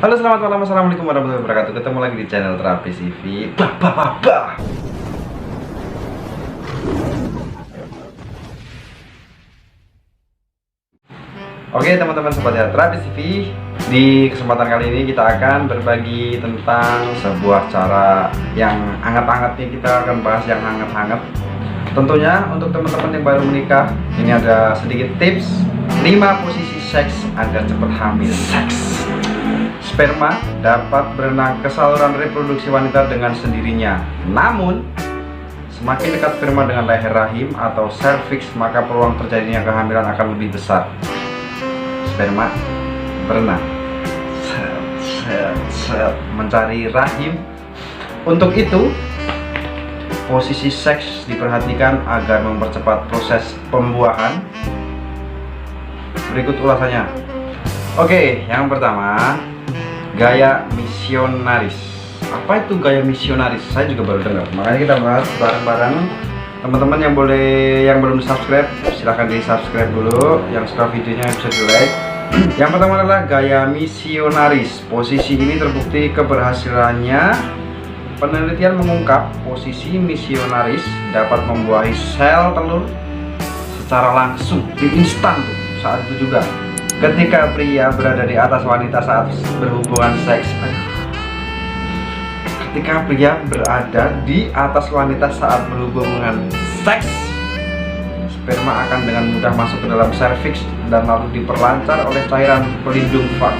Halo, selamat malam, assalamualaikum warahmatullahi wabarakatuh. Ketemu lagi di channel Terapi CV. Oke teman-teman sobat ya, Terapi CV. Di kesempatan kali ini kita akan berbagi tentang sebuah cara yang hangat-hangat nih. Kita akan bahas yang hangat-hangat. Tentunya untuk teman-teman yang baru menikah, ini ada sedikit tips 5 posisi seks agar cepat hamil. Sperma dapat berenang ke saluran reproduksi wanita dengan sendirinya. Namun, semakin dekat sperma dengan leher rahim atau serviks, maka peluang terjadinya kehamilan akan lebih besar. Sperma berenang mencari rahim. Untuk itu, posisi seks diperhatikan agar mempercepat proses pembuahan. Berikut ulasannya. Oke, yang pertama, gaya misionaris. Apa itu gaya misionaris? Saya juga baru dengar. Makanya kita bahas bareng-bareng. Teman-teman yang belum subscribe, silahkan di subscribe dulu. Yang suka videonya bisa di like. Yang pertama adalah gaya misionaris. Posisi ini terbukti keberhasilannya. Penelitian mengungkap posisi misionaris dapat membuahi sel telur secara langsung, di instan tuh, saat itu juga. Ketika pria berada di atas wanita saat berhubungan seks. Ketika pria berada di atas wanita saat berhubungan seks, sperma akan dengan mudah masuk ke dalam serviks dan lalu diperlancar oleh cairan pelindung fag.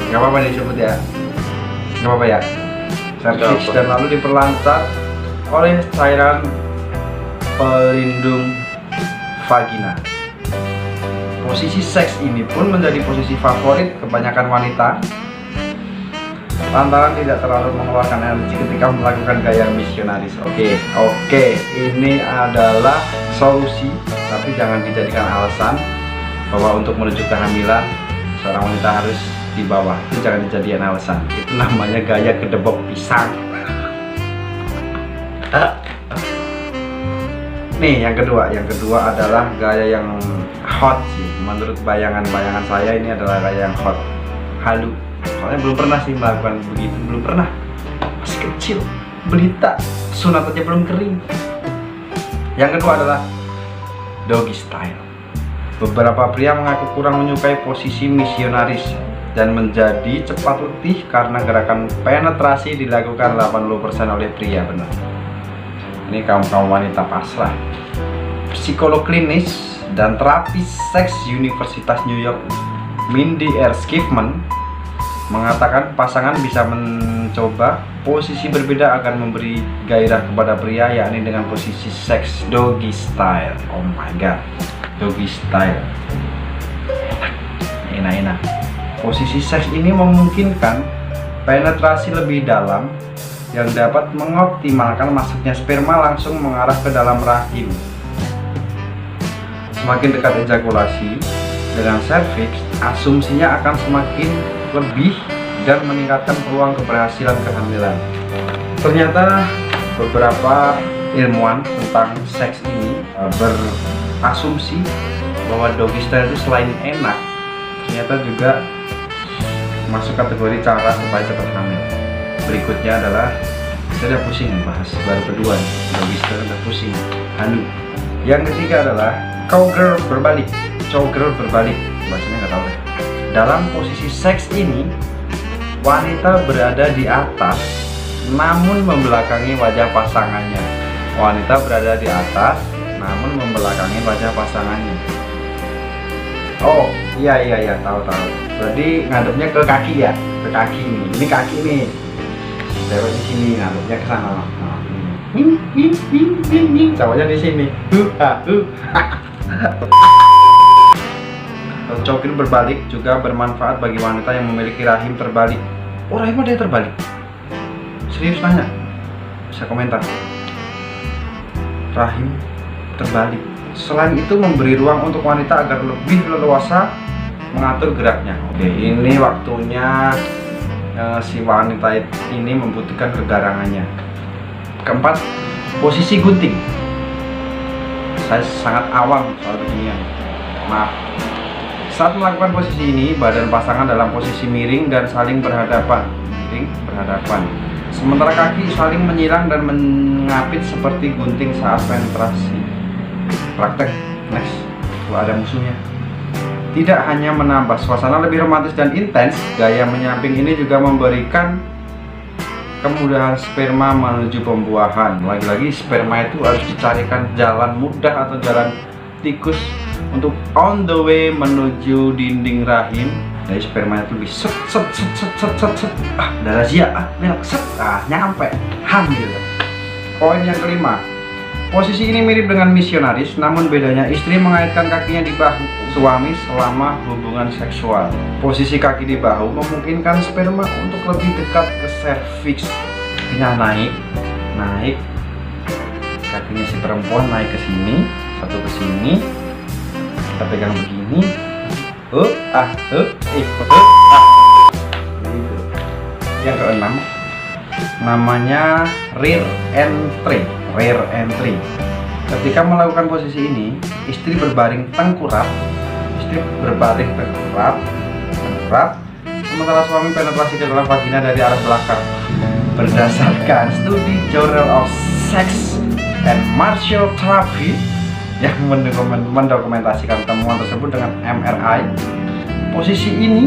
Gak apa-apa nih disebut ya. Gak apa-apa ya. Serviks dan lalu diperlancar oleh cairan pelindung vagina. Posisi seks ini pun menjadi posisi favorit kebanyakan wanita lantaran tidak terlalu mengeluarkan energi ketika melakukan gaya misionaris. Oke, ini adalah solusi, tapi jangan dijadikan alasan bahwa untuk menuju kehamilan seorang wanita harus di bawah. Itu jangan dijadikan alasan. Itu namanya gaya kedebok pisang. Nih, yang kedua adalah gaya yang hot sih. Menurut bayangan saya ini adalah gaya yang hot, halu. Soalnya belum pernah sih melakukan begitu, belum pernah. Masih kecil, belita, sunat aja belum kering. Yang kedua adalah doggy style. Beberapa pria mengaku kurang menyukai posisi misionaris dan menjadi cepat letih karena gerakan penetrasi dilakukan 80% oleh pria. Benar. Ini kaum wanita pasrah. Psikolog klinis dan terapis seks Universitas New York, Mindy R. Skiffman, mengatakan pasangan bisa mencoba posisi berbeda agar memberi gairah kepada pria, yakni dengan posisi seks doggy style. Oh my god, doggy style. Enak. Posisi seks ini memungkinkan penetrasi lebih dalam yang dapat mengoptimalkan masuknya sperma langsung mengarah ke dalam rahim. Semakin dekat ejakulasi dengan serviks, asumsinya akan semakin lebih dan meningkatkan peluang keberhasilan kehamilan. Ternyata beberapa ilmuwan tentang seks ini berasumsi bahwa doggy style itu selain enak, ternyata juga masuk kategori cara supaya cepat hamil. Berikutnya adalah, saya udah pusing bahas, baru kedua nih, doggy style udah pusing, halu. Yang ketiga adalah cowgirl berbalik. Cowgirl berbalik, bahasanya nggak tahu deh. Dalam posisi seks ini, wanita berada di atas namun membelakangi wajah pasangannya. Wanita berada di atas namun membelakangi wajah pasangannya. Oh iya, tahu. Berarti ngadepnya ke kaki ya, ke kaki nih. Ini kaki nih. Cewek di sini, ngadepnya ke sana. Cowoknya di sini. Cowgirl berbalik juga bermanfaat bagi wanita yang memiliki rahim terbalik. Oh, rahim ada yang terbalik? Serius nanya? Bisa komentar. Rahim terbalik. Selain itu memberi ruang untuk wanita agar lebih leluasa mengatur geraknya. Oke, ini waktunya si wanita ini membutuhkan kegarangannya. Keempat, posisi gunting. Saya sangat awam soal beginian. Maaf. Saat melakukan posisi ini, badan pasangan dalam posisi miring dan saling berhadapan. Sementara kaki saling menyilang dan mengapit seperti gunting saat penetrasi. Praktek next, kalau ada musuhnya. Tidak hanya menambah suasana lebih romantis dan intens, gaya menyamping ini juga memberikan kemudahan sperma menuju pembuahan. Lagi-lagi sperma itu harus dicarikan jalan mudah atau jalan tikus untuk on the way menuju dinding rahim. Dari sperma itu lebih set, udah razia, set, nyampe, hamil. Poin yang kelima, posisi ini mirip dengan misionaris, namun bedanya istri mengaitkan kakinya di bahu suami selama hubungan seksual. Posisi kaki di bahu memungkinkan sperma untuk lebih dekat ke serviks. Kakinya naik, kakinya si perempuan naik ke sini, satu ke sini, kita pegang begini, gitu. Yang keenam, namanya rear entry. Ketika melakukan posisi ini, istri berbaring tengkurap, sementara suami penetrasi ke dalam vagina dari arah belakang. Berdasarkan studi Journal of Sex and Martial Therapy yang mendokumentasikan temuan tersebut dengan MRI, posisi ini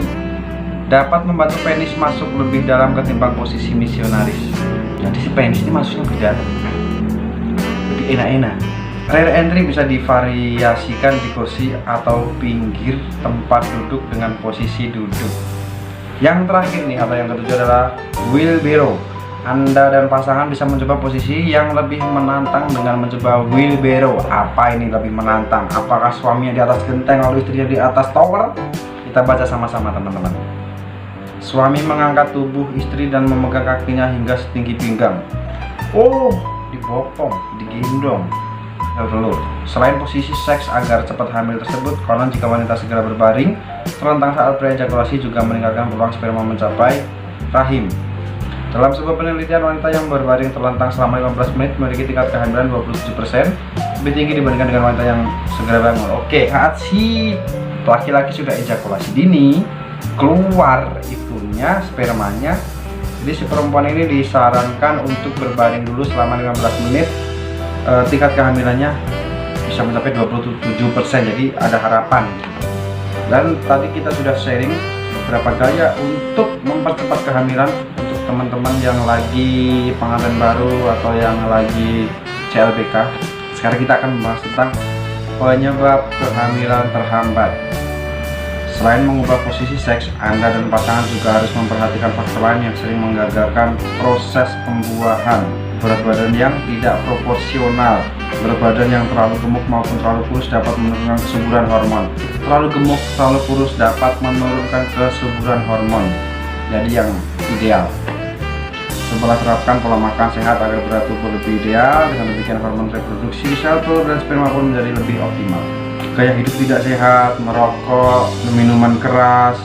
dapat membantu penis masuk lebih dalam ketimbang posisi misionaris. Jadi si penis ini masuknya ke dalam, lebih enak-enak. Rear entry bisa divariasikan di kursi atau pinggir tempat duduk dengan posisi duduk. Yang terakhir nih atau yang ketujuh adalah wheelbarrow. Anda dan pasangan bisa mencoba posisi yang lebih menantang dengan mencoba wheelbarrow. Apa ini lebih menantang? Apakah suaminya di atas genteng lalu istrinya di atas tower? Kita baca sama-sama teman-teman. Suami mengangkat tubuh istri dan memegang kakinya hingga setinggi pinggang. Oh, dibopong, digendong. Selain posisi seks agar cepat hamil tersebut, konon jika wanita segera berbaring terlentang saat preejakulasi juga meningkatkan peluang sperma mencapai rahim. Dalam sebuah penelitian, wanita yang berbaring terlentang selama 15 menit memiliki tingkat kehamilan 27%, lebih tinggi dibandingkan dengan wanita yang segera bangun. Oke, saat si laki-laki sudah ejakulasi dini, keluar itunya, spermanya. Jadi si perempuan ini disarankan untuk berbaring dulu selama 15 menit. Tingkat kehamilannya bisa mencapai 27%, jadi ada harapan. Dan tadi kita sudah sharing beberapa gaya untuk mempercepat kehamilan untuk teman-teman yang lagi pengantin baru atau yang lagi CLBK. Sekarang kita akan membahas tentang penyebab kehamilan terhambat. Selain mengubah posisi seks, Anda dan pasangan juga harus memperhatikan faktor lain yang sering menggagalkan proses pembuahan. Berat badan yang tidak proporsional, berat badan yang terlalu gemuk maupun terlalu kurus dapat menurunkan kesuburan hormon. Terlalu gemuk, terlalu kurus dapat menurunkan kesuburan hormon. Jadi yang ideal, setelah terapkan pola makan sehat agar berat tubuh lebih ideal, dengan demikian hormon reproduksi, sel telur dan sperma pun menjadi lebih optimal. Gaya hidup tidak sehat, merokok, minuman keras,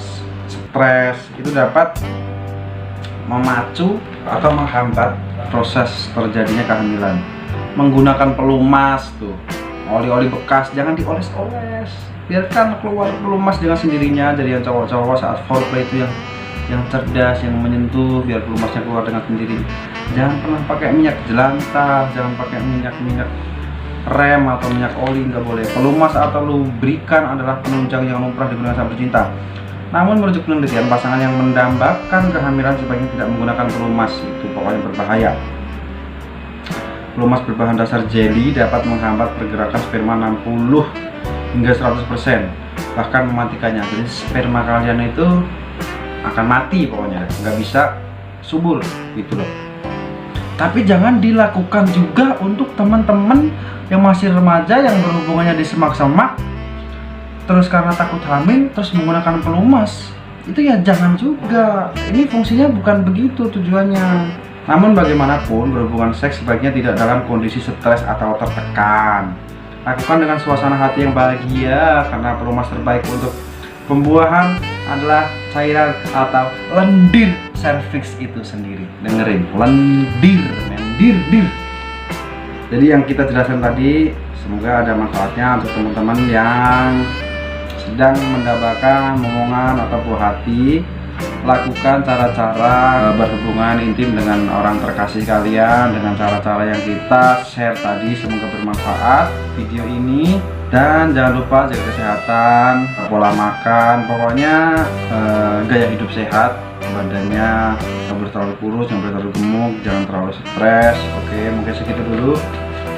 stres itu dapat memacu atau menghambat proses terjadinya kehamilan. Menggunakan pelumas tuh, oli-oli bekas jangan dioles-oles, biarkan keluar pelumas dengan sendirinya. Jadi yang cowok-cowok saat foreplay itu yang cerdas, yang menyentuh, biar pelumasnya keluar dengan sendiri. Jangan pernah pakai minyak jelantah, jangan pakai minyak rem atau minyak oli, nggak boleh. Pelumas atau lubrikan adalah penunjang yang lumrah digunakan saat bercinta. Namun merujuk penelitian, pasangan yang mendambakan kehamilan sebaiknya tidak menggunakan pelumas, itu pokoknya berbahaya. Pelumas berbahan dasar jelly dapat menghambat pergerakan sperma 60 hingga 100%, bahkan mematikannya. Jadi sperma kalian itu akan mati pokoknya, nggak bisa subur gitu loh. Tapi jangan dilakukan juga untuk teman-teman yang masih remaja yang berhubungannya di semak-semak, terus karena takut hamil terus menggunakan pelumas. Itu ya jangan juga. Ini fungsinya bukan begitu tujuannya. Namun bagaimanapun, berhubungan seks sebaiknya tidak dalam kondisi stres atau tertekan. Lakukan dengan suasana hati yang bahagia, karena pelumas terbaik untuk pembuahan adalah cairan atau lendir serviks itu sendiri. Dengerin, lendir, mendir. Jadi yang kita jelaskan tadi semoga ada manfaatnya untuk teman-teman yang sedang mendapatkan momongan atau buah hati, lakukan cara-cara berhubungan intim dengan orang terkasih kalian dengan cara-cara yang kita share tadi. Semoga bermanfaat video ini, dan jangan lupa jaga kesehatan, pola makan, pokoknya gaya hidup sehat, badannya nggak boleh terlalu kurus, nggak boleh terlalu gemuk, jangan terlalu stres. Oke, mungkin segitu dulu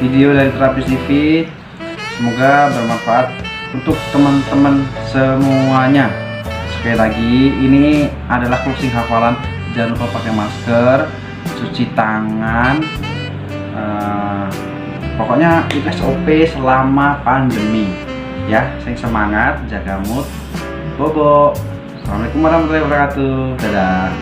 video dari Terapis TV. Semoga bermanfaat untuk teman-teman semuanya. Sekali lagi, ini adalah closing hafalan. Jangan lupa pakai masker, cuci tangan, pokoknya itu SOP selama pandemi ya. Sing semangat, jaga mood, bobo. Assalamualaikum warahmatullahi wabarakatuh. Dadah.